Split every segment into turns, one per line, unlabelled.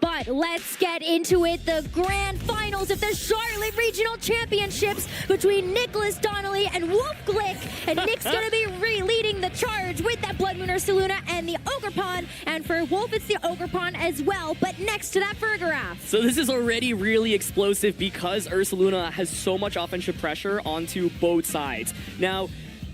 But let's get into it. The grand finals of the Charlotte Regional Championships between Nicholas Donnely and Wolfe Glick. And Nick's going to be leading the charge with that Blood Moon Ursaluna and the Ogerpon. And for Wolfe, it's the Ogerpon as well, but next to that Fergaraf.
So this is already really explosive because Ursaluna has so much offensive pressure onto both sides. Now,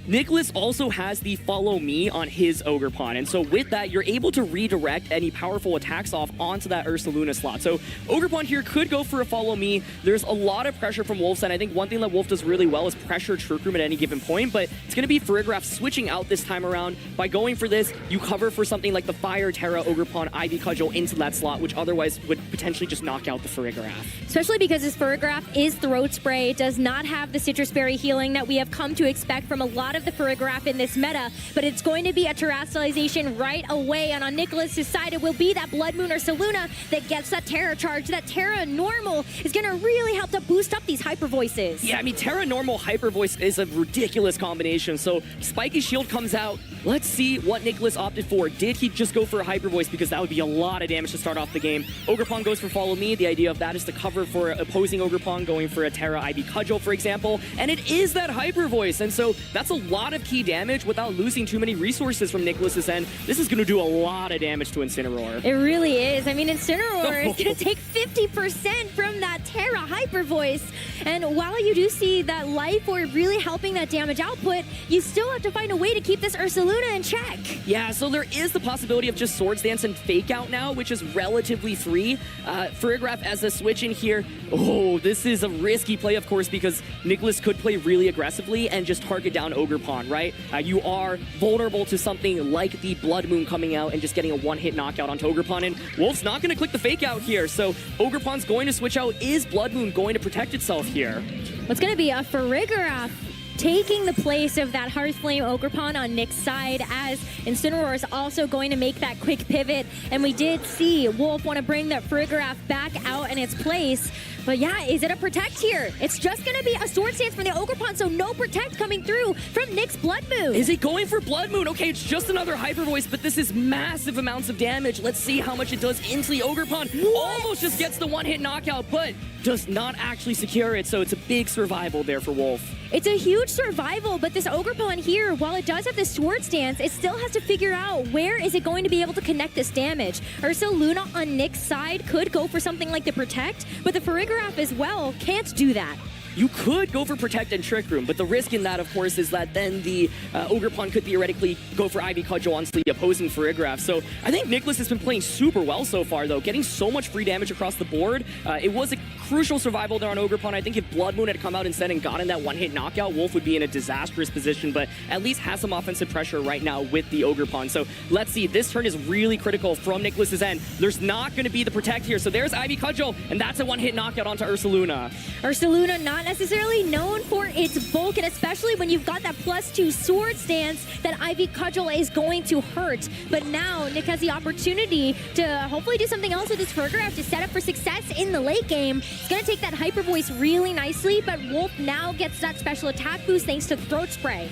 Nicholas also has the follow me on his Ogerpon, and so with that, you're able to redirect any powerful attacks off onto that Ursaluna slot. So Ogerpon here could go for a follow me. There's a lot of pressure from Wolfe's side. I think one thing that Wolfe does really well is pressure Trick Room at any given point, but it's going to be Fergaraf switching out this time around. By going for this, you cover for something like the Fire, Terra, Ogerpon, Ivy Cudgel into that slot, which otherwise would potentially just knock out the Fergaraf.
Especially because his Fergaraf is Throat Spray. It does not have the Citrus Berry healing that we have come to expect from a lot of the Fergaraf in this meta, but it's going to be a terrestrialization right away, and on Nicholas' side it will be that Blood Moon Ursaluna that gets that Terra charge. That Terra Normal is going to really help to boost up these Hyper Voices.
Yeah, I mean, Terra Normal Hyper Voice is a ridiculous combination, so Spiky Shield comes out. Let's see what Nicholas opted for. Did he just go for a Hyper Voice, because that would be a lot of damage to start off the game. Ogerpon goes for Follow Me. The idea of that is to cover for opposing Ogerpon, going for a Terra Ivy Cudgel, for example, and it is that Hyper Voice, and so that's a lot of key damage without losing too many resources from Nicholas's end. This is going to do a lot of damage to Incineroar.
It really is. I mean, Incineroar is going to take 50% from that Terra Hyper Voice, and while you do see that Life Orb really helping that damage output, you still have to find a way to keep this Ursaluna in check.
Yeah, so there is the possibility of just Swords Dance and Fake Out now, which is relatively free. Fergaraf as a switch in here. Oh, this is a risky play, of course, because Nicholas could play really aggressively and just target down Ogerpon, right? You are vulnerable to something like the Blood Moon coming out and just getting a one-hit knockout onto Ogerpon, and Wolfe's not going to click the Fake Out here, so Ogerpon's going to switch out. Is Blood Moon going to protect itself here?
It's going to be a Fergaraf taking the place of that Hearthflame Ogerpon on Nick's side, as Incineroar is also going to make that quick pivot. And we did see Wolfe want to bring that Fergaraf back out in its place. But yeah, is it a Protect here? It's just going to be a Sword Stance from the Ogerpon, so no Protect coming through from Nick's Blood Moon.
Is he going for Blood Moon? Okay, it's just another Hyper Voice, but this is massive amounts of damage. Let's see how much it does into the Ogerpon. Almost just gets the one-hit knockout, but does not actually secure it, so it's a big survival there for Wolfe.
It's a huge survival, but this Ogerpon here, while it does have the Sword Stance, it still has to figure out where is it going to be able to connect this damage. Ursaluna on Nick's side could go for something like the Protect, but the Fergaraf as well can't do that.
You could go for Protect and Trick Room, but the risk in that, of course, is that then the Ogerpon could theoretically go for Ivy Cudgel onto the opposing Fergaraf. So I think Nicholas has been playing super well so far, though, getting so much free damage across the board. It was a crucial survival there on Ogerpon. I think if Blood Moon had come out instead and gotten that one-hit knockout, Wolfe would be in a disastrous position, but at least has some offensive pressure right now with the Ogerpon. So let's see. This turn is really critical from Nicholas's end. There's not going to be the Protect here, so there's Ivy Cudgel, and that's a one-hit knockout onto Ursaluna.
Ursaluna not necessarily known for its bulk, and especially when you've got that +2 Sword Stance, that Ivy Cudgel is going to hurt. But now Nick has the opportunity to hopefully do something else with his Fergaraf to set up for success in the late game. It's going to take that Hyper Voice really nicely, but Wolfe now gets that special attack boost thanks to Throat Spray.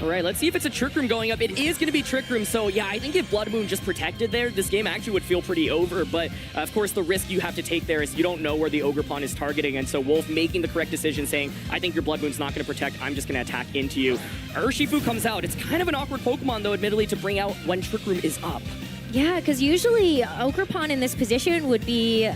All right, let's see if it's a Trick Room going up. It is going to be Trick Room, so yeah, I think if Blood Moon just protected there, this game actually would feel pretty over, but of course the risk you have to take there is you don't know where the Ogerpon is targeting, and so Wolfe making the correct decision saying, I think your Blood Moon's not going to protect, I'm just going to attack into you. Urshifu comes out. It's kind of an awkward Pokemon, though, admittedly, to bring out when Trick Room is up.
Yeah, because usually Ogerpon in this position would be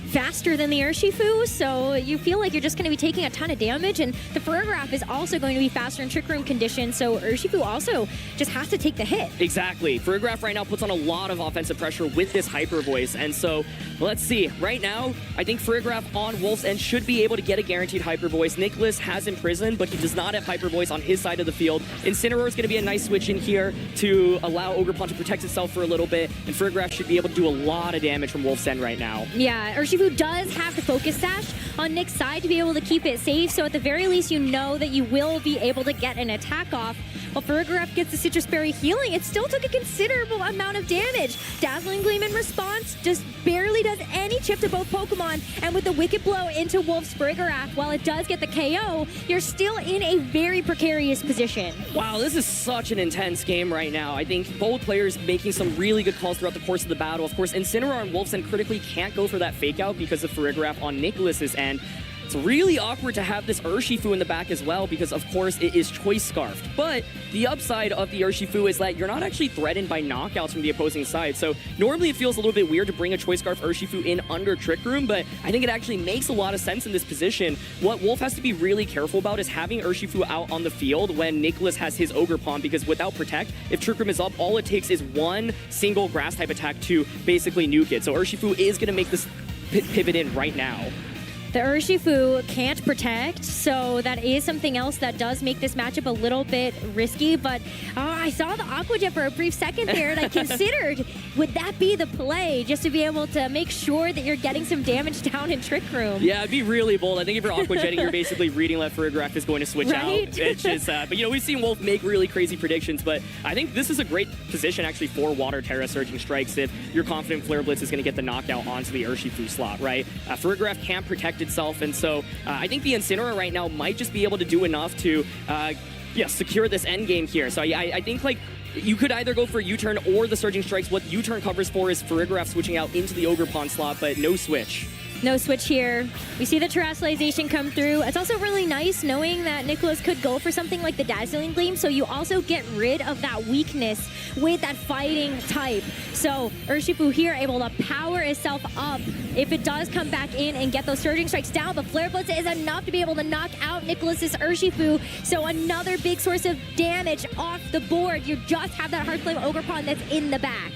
faster than the Urshifu, so you feel like you're just going to be taking a ton of damage, and the Fergaraf is also going to be faster in Trick Room conditions, so Urshifu also just has to take the hit.
Exactly. Fergaraf right now puts on a lot of offensive pressure with this Hyper Voice, and so let's see. Right now, I think Fergaraf on Wolfe's end should be able to get a guaranteed Hyper Voice. Nicholas has Imprisoned, but he does not have Hyper Voice on his side of the field. Incineroar is going to be a nice switch in here to allow Ogerpon to protect itself for a little bit, and Fergaraf should be able to do a lot of damage from Wolfe's end right now.
Yeah, Urshifu does have the Focus Sash on Nick's side to be able to keep it safe, so at the very least you know that you will be able to get an attack off while Farigiraf gets the Citrus Berry healing, it still took a considerable amount of damage. Dazzling Gleam in response just barely does any chip to both Pokemon, and with the Wicked Blow into Wolfe's Farigiraf, while it does get the KO, you're still in a very precarious position.
Wow, this is such an intense game right now. I think both players making some really good calls throughout the course of the battle. Of course, Incineroar and Wolfson critically can't go for that fake out because of Farigiraf on Nicholas's end. It's really awkward to have this Urshifu in the back as well because, of course, it is Choice Scarfed. But the upside of the Urshifu is that you're not actually threatened by knockouts from the opposing side. So normally it feels a little bit weird to bring a Choice Scarf Urshifu in under Trick Room, but I think it actually makes a lot of sense in this position. What Wolf has to be really careful about is having Urshifu out on the field when Nicholas has his Ogerpon, because without Protect, if Trick Room is up, all it takes is one single Grass type attack to basically nuke it. So Urshifu is going to make this pivot in right now.
The Urshifu can't protect, so that is something else that does make this matchup a little bit risky, but I saw the Aqua Jet for a brief second there, and I considered, would that be the play, just to be able to make sure that you're getting some damage down in Trick Room?
Yeah, it'd be really bold. I think if you're Aqua Jetting, you're basically reading that Farigiraf is going to switch out. It's just, but you know, we've seen Wolf make really crazy predictions, but I think this is a great position actually for Water Terra Surging Strikes if you're confident Flare Blitz is going to get the knockout onto the Urshifu slot, right? Farigiraf can't protect itself, and so I think the Incineroar right now might just be able to do enough to secure this end game here. So I think like you could either go for a U-turn or the Surging Strikes. What U-turn covers for is Farigiraf switching out into the Ogerpon slot, but no switch.
No switch here. We see the Terrestrialization come through. It's also really nice knowing that Nicholas could go for something like the Dazzling Gleam, so you also get rid of that weakness with that fighting type. So Urshifu here able to power itself up if it does come back in and get those Surging Strikes down, but Flare Blitz is enough to be able to knock out Nicholas's Urshifu, so another big source of damage off the board. You just have that Heart Flame Ogerpon that's in the back.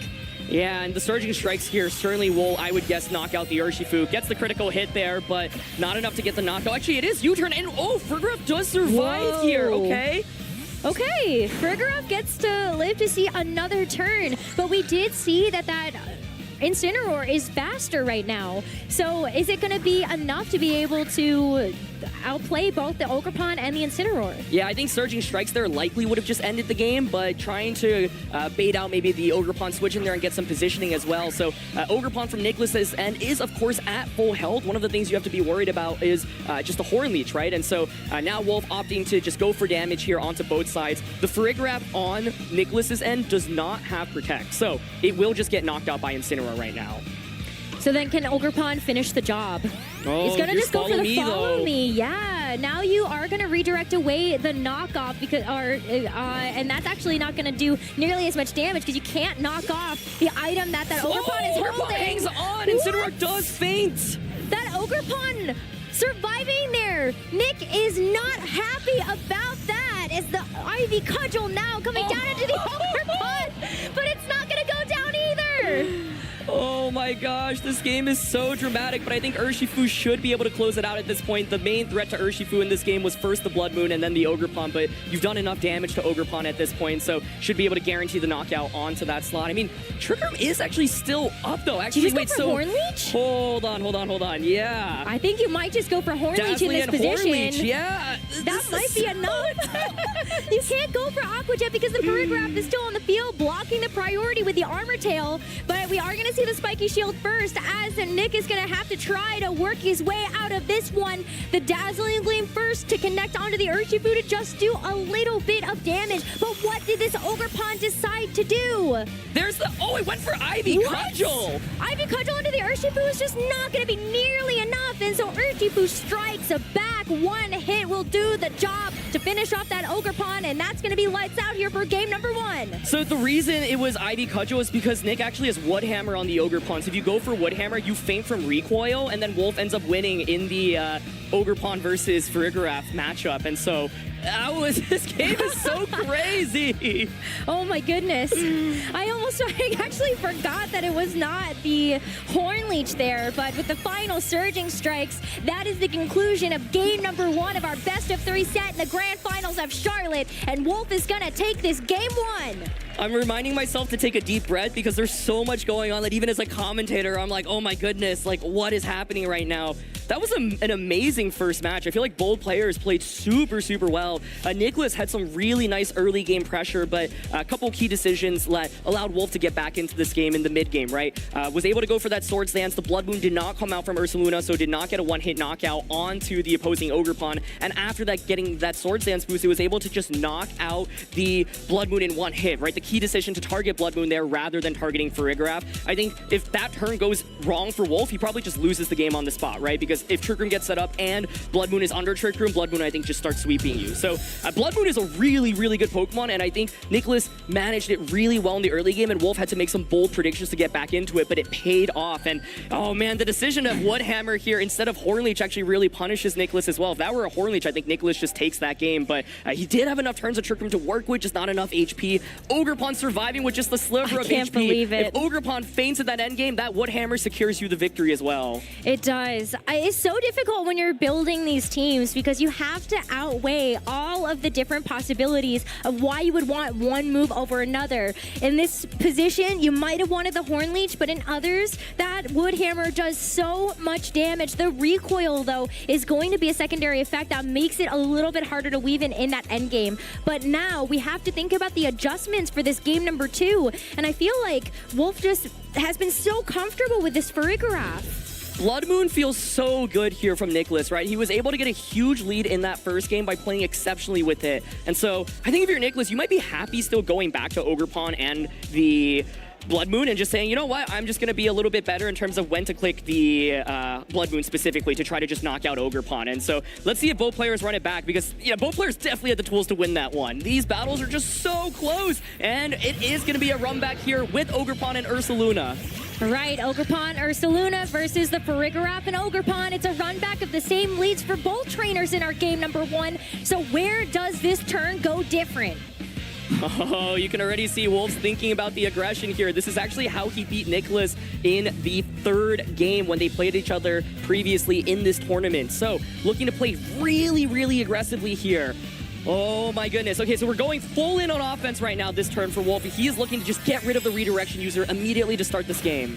Yeah, and the Surging Strikes here certainly will, I would guess, knock out the Urshifu. Gets the critical hit there, but not enough to get the knockout. Actually, it is U-turn, and oh, Farigiraf does survive here, okay?
Okay, Farigiraf gets to live to see another turn, but we did see that Incineroar is faster right now. So is it going to be enough to be able to outplay both the Ogerpon and the Incineroar?
Yeah, I think Surging Strikes there likely would have just ended the game, but trying to bait out maybe the Ogerpon switch in there and get some positioning as well. So Ogerpon from Nicholas's end is, of course, at full health. One of the things you have to be worried about is just a Horn Leech, right? And so now Wolf opting to just go for damage here onto both sides. The Farigiraf on Nicholas's end does not have Protect, so it will just get knocked out by Incineroar right now.
So then can Ogerpon finish the job?
Oh,
he's going to just go for the follow
though.
me. Yeah, now you are going to redirect away the knockoff because, and that's actually not going to do nearly as much damage because you can't knock off the item that Ogerpon is holding.
Ogerpon hangs on. Incineroar does faint.
That Ogerpon surviving there. Nick is not happy about that as the Ivy Cudgel now coming down into the Ogerpon, but it's not going to go down either.
Oh my gosh, this game is so dramatic, but I think Urshifu should be able to close it out at this point. The main threat to Urshifu in this game was first the Blood Moon and then the Ogerpon, but you've done enough damage to Ogerpon at this point, so should be able to guarantee the knockout onto that slot. I mean, Trick Room is actually still up though. Actually,
wait, so Horn Leech?
Hold on. Yeah.
I think you might just go for Horn Leech in this position.
Horn Leech, yeah.
That might be enough. You can't go for Aqua Jet because the Farigiraf is still on the field, blocking the priority with the Armor Tail, but we are going to see the Spiky Shield first as Nick is going to have to try to work his way out of this one. The Dazzling Gleam first to connect onto the Urshifu to just do a little bit of damage. But what did this Ogerpon decide to do?
There's the... Oh, it went for Ivy Cudgel.
Ivy Cudgel into the Urshifu is just not going to be nearly enough. And so Urshifu strikes back. One hit will do the job to finish off that Ogerpon, and that's going to be lights out here for game number 1.
So the reason it was Ivy Cudgel is because Nick actually has Woodhammer on the Ogerpon. So if you go for Woodhammer, you faint from recoil, and then Wolf ends up winning in the Ogerpon versus Farigiraf matchup. And so this game is so crazy.
Oh my goodness. I actually forgot that it was not the Horn Leech there, but with the final Surging Strikes, that is the conclusion of game number 1 of our best of 3 set in the grand finals of Charlotte, and Wolf is gonna take this game 1.
I'm reminding myself to take a deep breath because there's so much going on that even as a commentator, I'm like, oh my goodness, like what is happening right now? that was an amazing first match. I feel like both players played super, super well. Nicholas had some really nice early game pressure, but a couple key decisions allowed Wolfe to get back into this game in the mid game, right? Was able to go for that Swords Dance. The Blood Moon did not come out from Ursaluna, so did not get a one-hit knockout onto the opposing Ogre Pawn. And after that, getting that Swords Dance boost, it was able to just knock out the Blood Moon in one hit, right? The key decision to target Blood Moon there rather than targeting Farigiraf. I think if that turn goes wrong for Wolfe, he probably just loses the game on the spot, right? Because if Trick Room gets set up and Blood Moon is under Trick Room, Blood Moon, I think, just starts sweeping you. So Blood Moon is a really, really good Pokemon, and I think Nicholas managed it really well in the early game, and Wolfe had to make some bold predictions to get back into it, but it paid off. And oh man, the decision of Woodhammer here instead of Hornleech actually really punishes Nicholas as well. If that were a Hornleech, I think Nicholas just takes that game, but he did have enough turns of Trick Room to work with, just not enough HP. Ogerpon surviving with just the sliver of HP. I can't
believe it.
If Ogerpon faints at that end game, that Woodhammer secures you the victory as well.
It does. It's so difficult when you're building these teams because you have to outweigh all of the different possibilities of why you would want one move over another. In this position, you might have wanted the Hornleech, but in others, that Woodhammer does so much damage. The recoil, though, is going to be a secondary effect that makes it a little bit harder to weave in that end game. But now we have to think about the adjustments for this game number 2. And I feel like Wolfe just has been so comfortable with this Farigiraf.
Blood Moon feels so good here from Nicholas, right? He was able to get a huge lead in that first game by playing exceptionally with it. And so I think if you're Nicholas, you might be happy still going back to Ogerpon and the Blood Moon and just saying, you know what, I'm just going to be a little bit better in terms of when to click the Blood Moon specifically to try to just knock out Ogerpon. And so let's see if both players run it back, because yeah, both players definitely had the tools to win that one. These battles are just so close, and it is going to be a run back here with Ogerpon and Ursaluna.
Right, Ogerpon, Ursaluna versus the Farigiraf and Ogerpon. It's a run back of the same leads for both trainers in our game number 1. So where does this turn go different?
Oh, you can already see Wolfe's thinking about the aggression here. This is actually how he beat Nicholas in the 3rd game when they played each other previously in this tournament. So looking to play really, really aggressively here. Oh my goodness. Okay, so we're going full in on offense right now this turn for Wolfe. He is looking to just get rid of the redirection user immediately to start this game.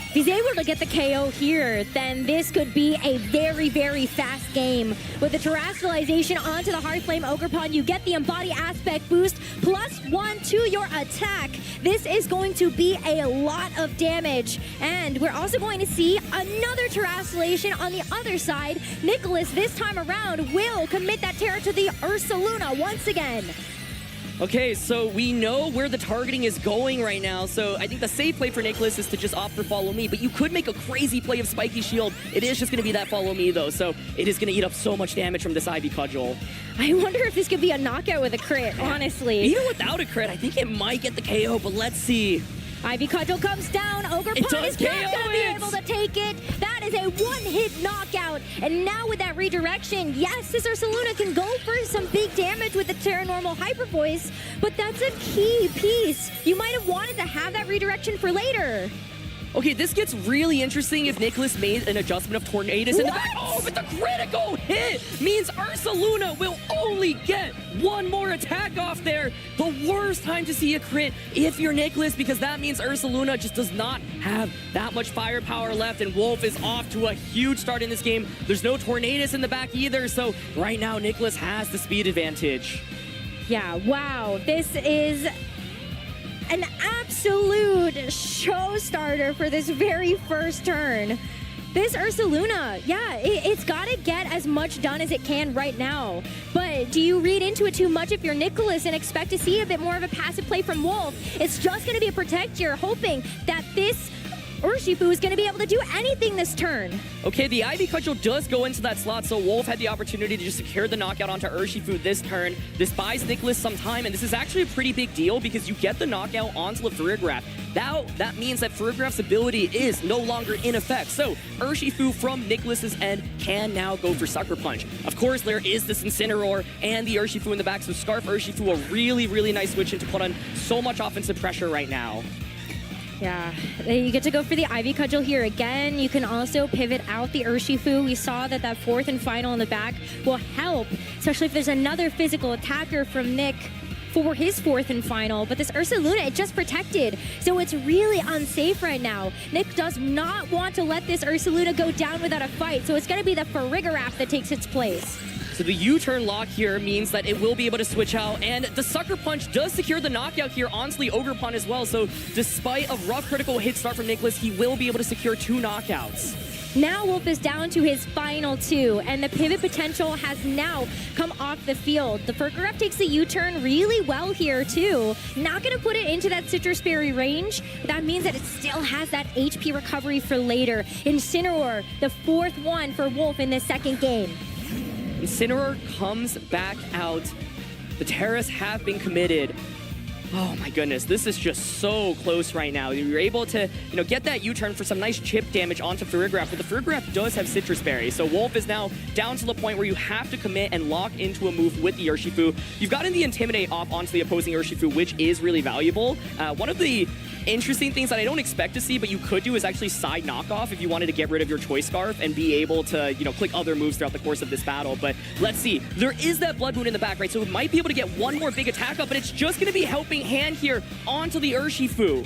If he's able to get the KO here, then this could be a very, very fast game. With the Terrestrialization onto the Heartflame Ogerpon, you get the Embody Aspect boost, +1 to your attack. This is going to be a lot of damage. And we're also going to see another Terrestrialization on the other side. Nicholas, this time around, will commit that terror to the Ursaluna once again.
Okay, so we know where the targeting is going right now, so I think the safe play for Nicholas is to just opt for Follow Me, but you could make a crazy play of Spiky Shield. It is just going to be that Follow Me, though, so it is going to eat up so much damage from this Ivy Cudgel.
I wonder if this could be a knockout with a crit, honestly.
Even without a crit, I think it might get the KO, but let's see.
Ivy Cudgel comes down. Ogerpon is not going to be able to take it. That is a one-hit knockout. And now with that redirection, yes, this Ursaluna can go for some big damage with the Terra Normal Hyper Voice, but that's a key piece. You might have wanted to have that redirection for later.
Okay, this gets really interesting if Nicholas made an adjustment of Tornadus in the back. Oh, but the critical hit means Ursaluna will only get one more attack off there. The worst time to see a crit if you're Nicholas, because that means Ursaluna just does not have that much firepower left, and Wolfe is off to a huge start in this game. There's no Tornadus in the back either, so right now Nicholas has the speed advantage.
Yeah, wow. This is an absolute showstarter for this very first turn. This Ursaluna, yeah, it's got to get as much done as it can right now. But do you read into it too much if you're Nicholas and expect to see a bit more of a passive play from Wolfe? It's just going to be a protect here, hoping that this Urshifu is going to be able to do anything this turn.
Okay, the Ivy Cudgel does go into that slot, so Wolfe had the opportunity to just secure the knockout onto Urshifu this turn. This buys Nicholas some time, and this is actually a pretty big deal because you get the knockout onto the Farigiraf. Now, that means that Farigiraf's ability is no longer in effect. So, Urshifu from Nicholas's end can now go for Sucker Punch. Of course, there is this Incineroar and the Urshifu in the back, so Scarf Urshifu, a really, really nice switch in to put on so much offensive pressure right now.
Yeah, you get to go for the Ivy Cudgel here again. You can also pivot out the Urshifu. We saw that 4th and final in the back will help, especially if there's another physical attacker from Nick for his fourth and final, but this Ursa Luna, it just protected. So it's really unsafe right now. Nick does not want to let this Ursa Luna go down without a fight, so it's going to be the Farigiraf that takes its place.
So the U-turn lock here means that it will be able to switch out, and the Sucker Punch does secure the knockout here onto the Ogerpon as well. So despite a rough critical hit start from Nicholas, he will be able to secure 2 knockouts.
Now Wolfe is down to his final 2, and the pivot potential has now come off the field. The Farigiraf takes the U-turn really well here too. Not going to put it into that Citrus Berry range. That means that it still has that HP recovery for later. Incineroar, the 4th one for Wolfe in this second game.
Incineroar comes back out. The Terras have been committed. Oh my goodness, this is just so close right now. You're able to, get that U-turn for some nice chip damage onto Farigiraf, but the Farigiraf does have Citrus Berry. So Wolfe is now down to the point where you have to commit and lock into a move with the Urshifu. You've gotten the Intimidate off onto the opposing Urshifu, which is really valuable. One of the interesting things that I don't expect to see, but you could do, is actually side knockoff if you wanted to get rid of your Choice Scarf and be able to, click other moves throughout the course of this battle. But let's see. There is that Blood Moon in the back, right? So it might be able to get one more big attack up, but it's just going to be helping hand here onto the Urshifu.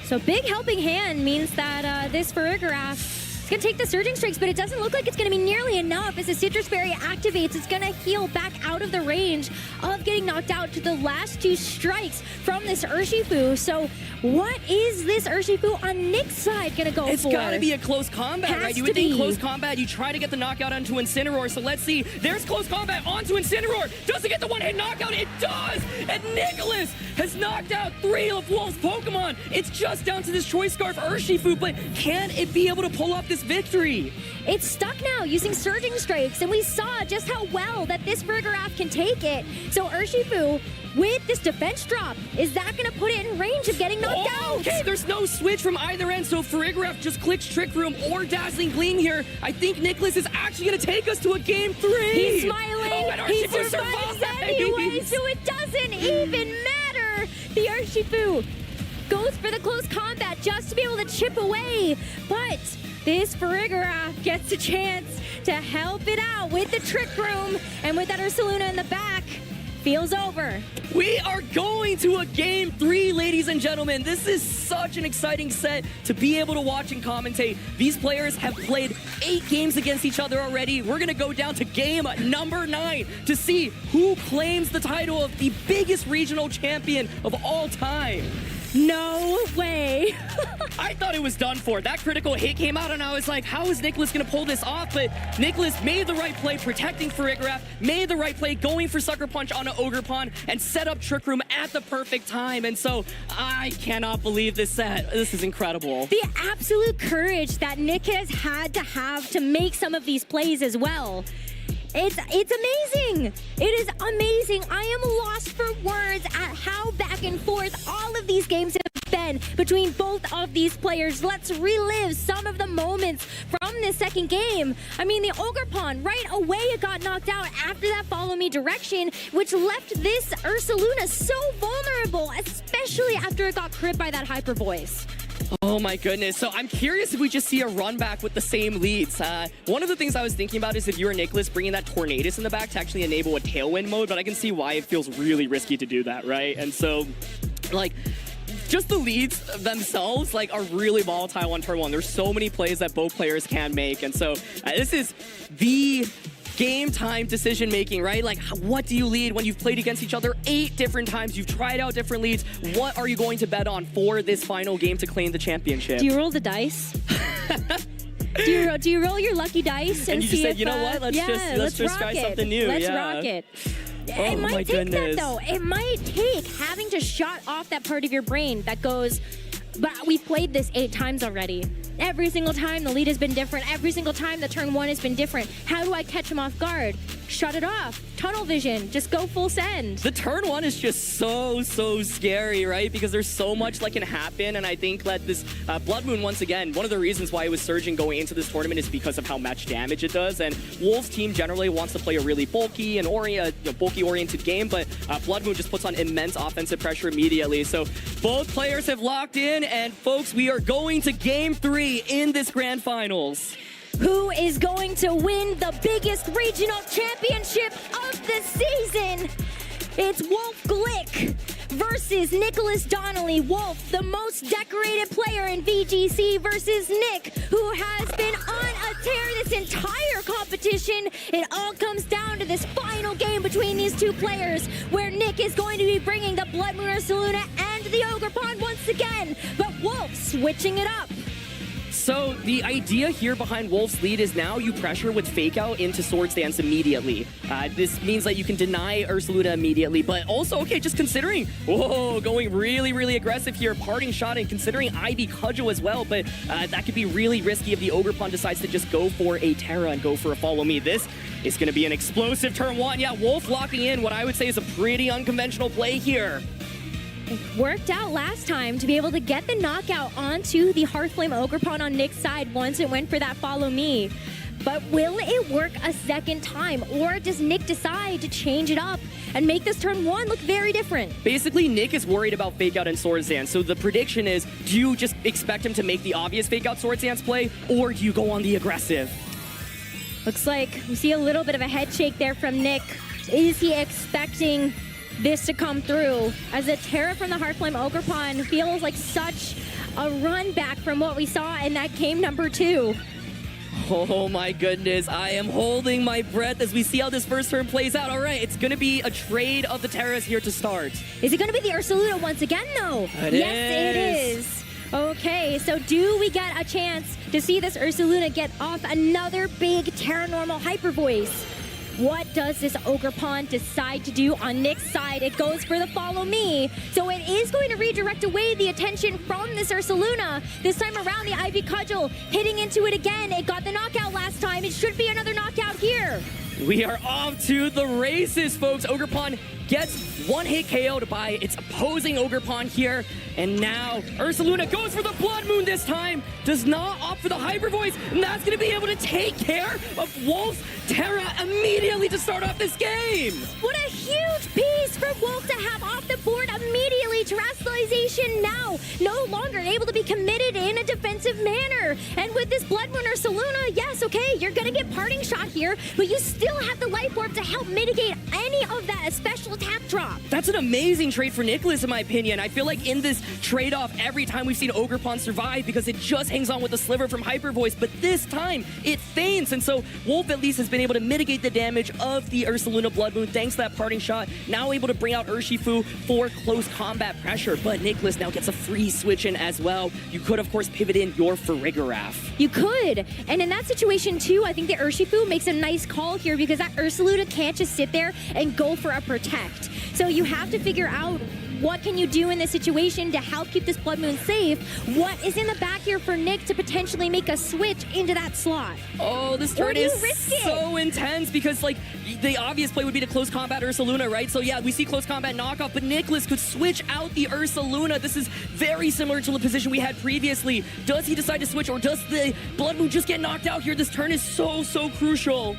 So big helping hand means that this Farigiraf is going to take the Surging Strikes, but it doesn't look like it's going to be nearly enough. As the Citrus Berry activates, it's going to heal back out of the range of getting knocked out to the last 2 strikes from this Urshifu. So what is this Urshifu on Nick's side going to go for?
It's got to be a close combat, right? You would think close combat, you try to get the knockout onto Incineroar. So let's see. There's close combat onto Incineroar. Does it get the one-hit knockout? It does! And Nicholas has knocked out 3 of Wolfe's Pokemon. It's just down to this Choice Scarf Urshifu, but can it be able to pull off this victory?
It's stuck now using Surging Strikes, and we saw just how well that this Farigiraf can take it. So Urshifu, with this defense drop, is that going to put it in range of getting knocked out?
Okay, there's no switch from either end, so Farigiraf just clicks Trick Room or Dazzling Gleam here. I think Nicholas is actually going to take us to a game 3.
He's smiling.
Oh, and
He
Urshifu
survives anyway, so it doesn't even matter. The Urshifu goes for the close combat just to be able to chip away, but this Farigiraf gets a chance to help it out with the Trick Room, and with that Ursaluna in the back, feels over.
We are going to a game 3, ladies and gentlemen. This is such an exciting set to be able to watch and commentate. These players have played 8 games against each other already. We're going to go down to game number 9 to see who claims the title of the biggest regional champion of all time.
No way.
I thought it was done for. That critical hit came out, and I was like, how is Nicholas going to pull this off? But Nicholas made the right play, protecting Farigiraf, made the right play, going for Sucker Punch on an Ogerpon, and set up Trick Room at the perfect time. And so I cannot believe this set. This is incredible.
The absolute courage that Nick has had to make some of these plays as well. It's amazing. It is amazing. I am lost for words at how back and forth all of these games have been between both of these players. Let's relive some of the moments from this second game. I mean, the Ogerpon, right away it got knocked out after that Follow Me direction, which left this Ursaluna so vulnerable, especially after it got crit by that Hyper Voice.
Oh my goodness. So I'm curious if we just see a run back with the same leads. One of the things I was thinking about is if you were Nicholas, bringing that Tornadus in the back to actually enable a Tailwind mode, but I can see why it feels really risky to do that, right? And so, just the leads themselves, are really volatile on turn 1. There's so many plays that both players can make, and so this is the game time decision making, right? What do you lead when you've played against each other 8 different times? You've tried out different leads. What are you going to bet on for this final game to claim the championship?
Do you roll the dice? do you roll your lucky dice and
you
see
just said,
if,
you know what? Let's just try something new.
Let's rock it. It might take that though. It might take having to shut off that part of your brain that goes, but we've played this 8 times already. Every single time the lead has been different. Every single time the turn 1 has been different. How do I catch him off guard? Shut it off. Tunnel vision. Just go full send.
The turn 1 is just so scary, right? Because there's so much that can happen, and I think that this Blood Moon, once again, one of the reasons why it was surging going into this tournament is because of how much damage it does, and Wolfe's team generally wants to play a really bulky and bulky-oriented game, but Blood Moon just puts on immense offensive pressure immediately. So both players have locked in, and folks, we are going to game 3 in this grand finals.
Who is going to win the biggest regional championship of the season? It's Wolfe Glick versus Nicholas Donnely. Wolfe, the most decorated player in VGC, versus Nick, who has been on a tear this entire competition. It all comes down to this final game between these two players, where Nick is going to be bringing the Blood Moon Ursaluna and the Ogre Pond once again, but Wolfe switching it up.
So the idea here behind Wolfe's lead is now you pressure with fake out into sword stance immediately. This means that you can deny Ursaluna immediately, but also, okay, just considering, whoa, going really aggressive here, parting shot, and considering Ivy Cudgel as well, but that could be really risky if the Ogre Pond decides to just go for a Terra and go for a follow me. This is going to be an explosive turn one. Yeah, Wolfe locking in what I would say is a pretty unconventional play here.
It worked out last time to be able to get the knockout onto the Hearthflame Ogre Pond on Nick's side once it went for that follow me. But will it work a second time, or does Nick decide to change it up and make this turn one look very different?
Basically, Nick is worried about fake out and sword stance. So the prediction is, do you just expect him to make the obvious fake out sword stance play, or do you go on the aggressive?
Looks like we see a little bit of a head shake there from Nick. Is he expecting this to come through, as a Terra from the Hearthflame Ogre Pond feels like such a run back from what we saw in that game number 2.
Oh my goodness, I am holding my breath as we see how this first turn plays out. All right, it's going to be a trade of the Terras here to start.
Is it going to be the Ursaluna once again, though? Yes, it is. Okay, so do we get a chance to see this Ursaluna get off another big Terra Normal Hyper Voice? What does this Ogre Pond decide to do on Nick's side? It goes for the follow me. So it is going to redirect away the attention from this Ursaluna. This time around, the Ivy Cudgel hitting into it again. It got the knockout last time. It should be another knockout here.
We are off to the races, folks. Ogre Pond gets one hit KO'd by its opposing Ogre Pond here. And now Ursaluna goes for the Blood Moon this time. Does not opt for the Hyper Voice. And that's going to be able to take care of Wolfe's Terra immediately to start off this game.
What a huge piece for Wolfe to have off the board immediately. Terrestrialization now no longer able to be committed in a defensive manner. And with this Blood Moon Ursaluna, yes, okay, you're going to get parting shot here, but you still have the Life Orb to help mitigate any of that special attack drop.
That's an amazing trade for Nicholas, in my opinion. I feel like in this trade-off, every time we've seen Ogre Pond survive, because it just hangs on with the sliver from Hyper Voice, but this time it feints, and so Wolfe at least has been able to mitigate the damage of the Ursaluna Blood Moon thanks to that parting shot. Now able to bring out Urshifu for close combat pressure, but Nicholas now gets a free switch in as well. You could, of course, pivot in your Farigiraf.
You could, and in that situation too, I think the Urshifu makes a nice call here, because that Ursaluna can't just sit there and go for a protect. So you have to figure out what can you do in this situation to help keep this Blood Moon safe. What is in the back here for Nick to potentially make a switch into that slot?
Oh, this turn is so intense, because like the obvious play would be to close combat Ursaluna, right? So yeah, we see close combat knockoff, but Nicholas could switch out the Ursaluna. This is very similar to the position we had previously. Does he decide to switch, or does the Blood Moon just get knocked out here? This turn is so crucial.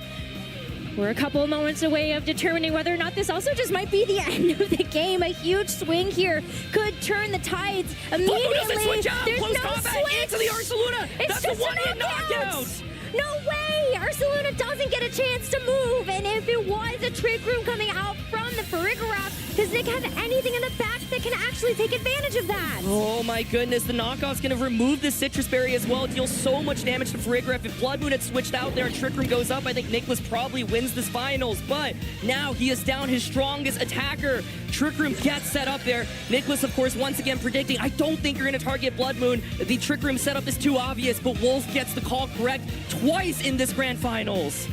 We're a couple of moments away of determining whether or not this also just might be the end of the game. A huge swing here could turn the tides immediately.
Doesn't switch out.
There's
Close
no
combat
switch
into the Ursaluna.
It's
That's a one-hit knockout.
No way! Ursaluna doesn't get a chance to move, and if it was a Trick Room coming out from the Farigiraf, does Nick have anything in the back that can actually take advantage of that?
Oh my goodness, the knockoff's gonna remove the Citrus Berry as well. It deals so much damage to Farigiraf. If Blood Moon had switched out there and Trick Room goes up, I think Nicholas probably wins this finals, but now he is down his strongest attacker. Trick Room gets set up there. Nicholas, of course, once again predicting, I don't think you're gonna target Blood Moon. The Trick Room setup is too obvious, but Wolfe gets the call correct twice in this grand finals.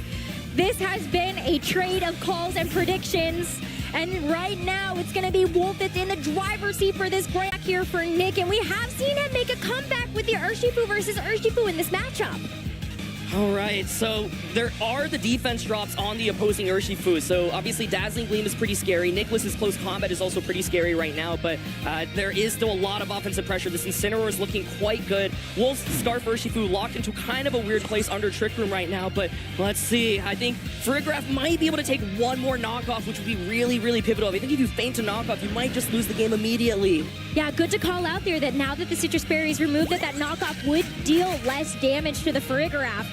This has been a trade of calls and predictions. And right now, it's going to be Wolfe that's in the driver's seat for this break here for Nick. And we have seen him make a comeback with the Urshifu versus Urshifu in this matchup.
All right, so there are the defense drops on the opposing Urshifu. So obviously Dazzling Gleam is pretty scary. Nicholas's close combat is also pretty scary right now, but there is still a lot of offensive pressure. This Incineroar is looking quite good. Wolfe's Scarf Urshifu locked into kind of a weird place under Trick Room right now, but let's see. I think Farigiraf might be able to take one more knockoff, which would be really pivotal. I think if you feint a knockoff, you might just lose the game immediately.
Yeah, good to call out there that now that the Citrus Berry is removed, that knockoff would deal less damage to the Farigiraf.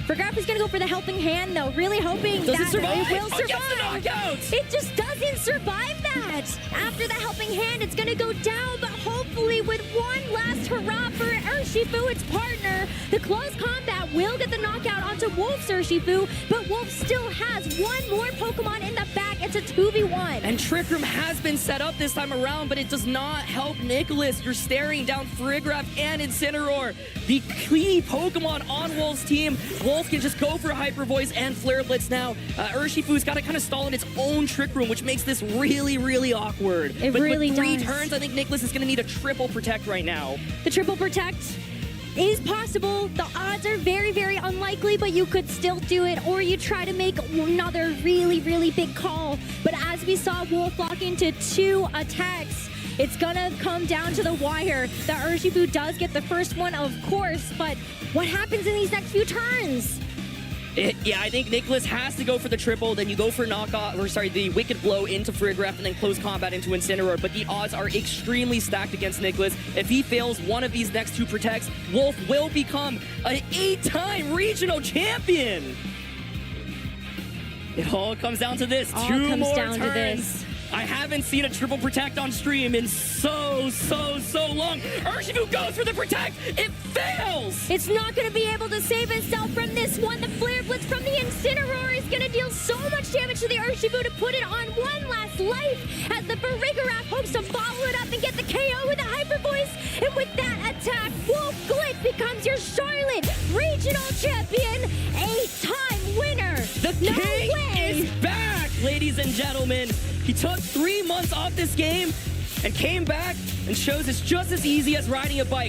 Farigiraf is going to go for the helping hand, though, really hoping that it will survive.
It just
It just doesn't survive that. that, after the helping hand, it's gonna go down, but hopefully with one last hurrah for Urshifu, its partner, the close combat will get the knockout onto Wolfe's Urshifu, but Wolf still has one more Pokemon in the back. It's a 2v1.
And Trick Room has been set up this time around, but it does not help Nicholas. You're staring down Farigiraf and Incineroar, the key Pokemon on Wolf's team. Wolf can just go for Hyper Voice and Flare Blitz now. Urshifu's got to kind of stall in its own Trick Room, which makes this really, really awkward.
It
but
really
with 3
does.
turns, I think Nicholas is going to need a triple protect right now.
The triple protect is possible. The odds are very, very unlikely, but you could still do it, or you try to make another really, really big call. But as we saw Wolf lock into 2 attacks, it's gonna come down to the wire. The Urshifu does get the first one, of course, but what happens in these next few turns?
Yeah, I think Nicholas has to go for the triple, then you go for the Wicked Blow into Farigiraf, and then close combat into Incineroar, but the odds are extremely stacked against Nicholas. If he fails one of these next 2 protects, Wolf will become an 8-time regional champion! It all comes down to this.
All
2
comes
more
down
turns.
to this.
I haven't seen a triple protect on stream in so long. Urshifu goes for the protect. It fails.
It's not going to be able to save itself from this one. The Flare Blitz from the Incineroar is going to deal so much damage to the Urshifu to put it on one last life, as the Farigiraf hopes to follow it up and get the KO with a Hyper Voice. And with that attack, Wolfe Glick becomes your Charlotte Regional Champion, 8-time winner.
The king is back, ladies and gentlemen. He took 3 months off this game and came back and shows it's just as easy as riding a bike.